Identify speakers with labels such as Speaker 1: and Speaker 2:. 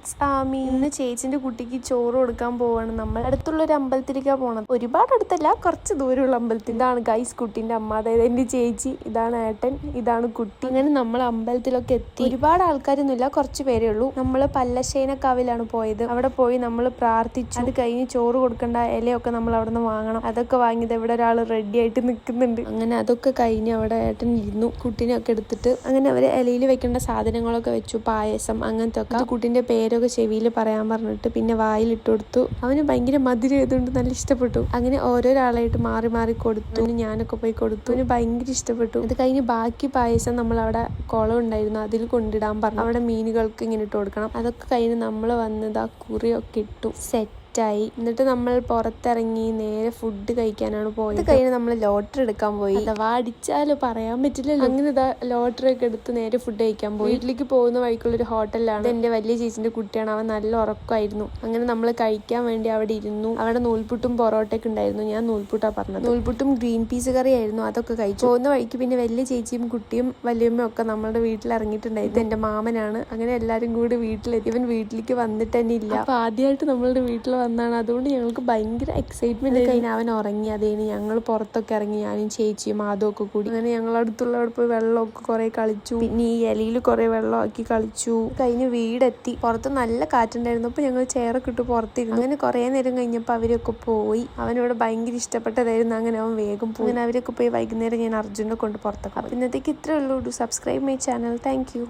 Speaker 1: It's Ami. ഇന്ന് ചേച്ചിന്റെ കുട്ടിക്ക് ചോറ് കൊടുക്കാൻ പോവാണ്. നമ്മൾ അടുത്തുള്ള ഒരു അമ്പലത്തിലേക്കാണ് പോണത്. ഒരുപാട് അടുത്തല്ല, കുറച്ച് ദൂരമുള്ള അമ്പലത്തിൽ. ഇതാണ് ഗൈസ് കുട്ടീന്റെ അമ്മ, അതായത് എന്റെ ചേച്ചി. ഇതാണ് ഏട്ടൻ, ഇതാണ് കുട്ടി. അങ്ങനെ നമ്മൾ അമ്പലത്തിലൊക്കെ എത്തി. ഒരുപാട് ആൾക്കാരൊന്നുമില്ല, കുറച്ച് പേരേ ഉള്ളൂ. നമ്മൾ പല്ലശ്ശേനക്കാവിലാണ് പോയത്. അവിടെ പോയി നമ്മൾ പ്രാർത്ഥിച്ചു. അത് കഴിഞ്ഞ് ചോറ് കൊടുക്കേണ്ട ഇലയൊക്കെ നമ്മൾ അവിടെ നിന്ന് വാങ്ങണം. അതൊക്കെ വാങ്ങിയത് ഇവിടെ ഒരാൾ റെഡി ആയിട്ട് നിൽക്കുന്നുണ്ട്. അങ്ങനെ അതൊക്കെ കഴിഞ്ഞ് അവിടെ ഏട്ടൻ ഇരുന്നു, കുട്ടീനെയൊക്കെ എടുത്തിട്ട്. അങ്ങനെ അവർ ഇലയിൽ വെക്കേണ്ട സാധനങ്ങളൊക്കെ വെച്ചു, പായസം അങ്ങനത്തെ ഒക്കെ. കുട്ടീന്റെ പേരൊക്കെ ചെവിയിൽ പറയാൻ പറഞ്ഞിട്ട് പിന്നെ വായിലിട്ട് കൊടുത്തു. അവന് ഭയങ്കര മധുരം ആയതുകൊണ്ട് നല്ല ഇഷ്ടപ്പെട്ടു. അങ്ങനെ ഓരോരാളായിട്ട് മാറി മാറി കൊടുത്തു. ഞാനൊക്കെ പോയി കൊടുത്തു. അവന് ഭയങ്കര ഇഷ്ടപ്പെട്ടു. അത് കഴിഞ്ഞ് ബാക്കി പായസം നമ്മൾ അവിടെ കുളം ഉണ്ടായിരുന്നു, അതിൽ കൊണ്ടിടാൻ പറഞ്ഞു. അവിടെ മീനുകൾക്ക് ഇങ്ങനെ ഇട്ട് കൊടുക്കണം. അതൊക്കെ കഴിഞ്ഞ് നമ്മൾ വന്നത് ആ കുറിയൊക്കെ ഇട്ടു സെറ്റ് ആയി. എന്നിട്ട് നമ്മൾ പുറത്തിറങ്ങി നേരെ ഫുഡ് കഴിക്കാനാണ് പോയത്. കഴിഞ്ഞ് നമ്മൾ ലോട്ടറി എടുക്കാൻ പോയി. അഥവാ അടിച്ചാലോ പറയാൻ പറ്റില്ലല്ലോ. അങ്ങനെ ഇതാ ലോട്ടറി ഒക്കെ എടുത്ത് നേരെ ഫുഡ് കഴിക്കാൻ പോയി. വീട്ടിലേക്ക് പോകുന്ന വഴിക്കുള്ളൊരു ഹോട്ടലിലാണ്. എന്റെ വലിയ ചേച്ചിന്റെ കുട്ടിയാണ്, അവൻ നല്ല ഉറക്കമായിരുന്നു. അങ്ങനെ നമ്മൾ കഴിക്കാൻ വേണ്ടി അവിടെ ഇരുന്നു. അവിടെ നൂൽപുട്ടും പൊറോട്ടയൊക്കെ ഉണ്ടായിരുന്നു. ഞാൻ നൂൽപുട്ടാ പറഞ്ഞത്. നൂൽപുട്ടും ഗ്രീൻ പീസ് കറി ആയിരുന്നു, അതൊക്കെ കഴിച്ചു. പോകുന്ന വഴിക്ക് പിന്നെ വലിയ ചേച്ചിയും കുട്ടിയും വലിയമ്മയും ഒക്കെ നമ്മുടെ വീട്ടിൽ ഇറങ്ങിയിട്ടുണ്ടായിരുന്നു. എന്റെ മാമനാണ്. അങ്ങനെ എല്ലാരും കൂടി വീട്ടിലെത്തി. ഇവൻ വീട്ടിലേക്ക് വന്നിട്ട് തന്നെ ഇല്ല. അപ്പൊ ആദ്യമായിട്ട് നമ്മളുടെ വീട്ടിൽ വന്നാണ്. അതുകൊണ്ട് ഞങ്ങൾക്ക് ഭയങ്കര എക്സൈറ്റ്മെന്റ് കഴിഞ്ഞ് അവൻ ഉറങ്ങി. അതേന് ഞങ്ങൾ പുറത്തൊക്കെ ഇറങ്ങി, ഞാനും ചേച്ചിയും ആദ്യമൊക്കെ കൂടി. അങ്ങനെ ഞങ്ങൾ അടുത്തുള്ളവിടെ പോയി വെള്ളമൊക്കെ കുറെ കളിച്ചു. പിന്നെ ഈ ഇലയിൽ കുറെ വെള്ളമാക്കി കളിച്ചു. കഴിഞ്ഞ് വീടെത്തി. പുറത്ത് നല്ല കാറ്റുണ്ടായിരുന്നു. അപ്പൊ ഞങ്ങൾ ചെയറൊക്കെ ഇട്ട് പുറത്തിരുന്നു. അങ്ങനെ കുറെ നേരം കഴിഞ്ഞപ്പോൾ അവരൊക്കെ പോയി. അവനോട് ഭയങ്കര ഇഷ്ടപ്പെട്ടതായിരുന്നു. അങ്ങനെ അവൻ വേഗം പോയി. അങ്ങനെ അവരൊക്കെ പോയി വൈകുന്നേരം ഞാൻ അർജുനെ കൊണ്ട് പുറത്തൊക്കെ. അപ്പൊ ഇന്നത്തേക്ക് ഇത്രേ ഉള്ളൂ. Subscribe my channel. Thank you.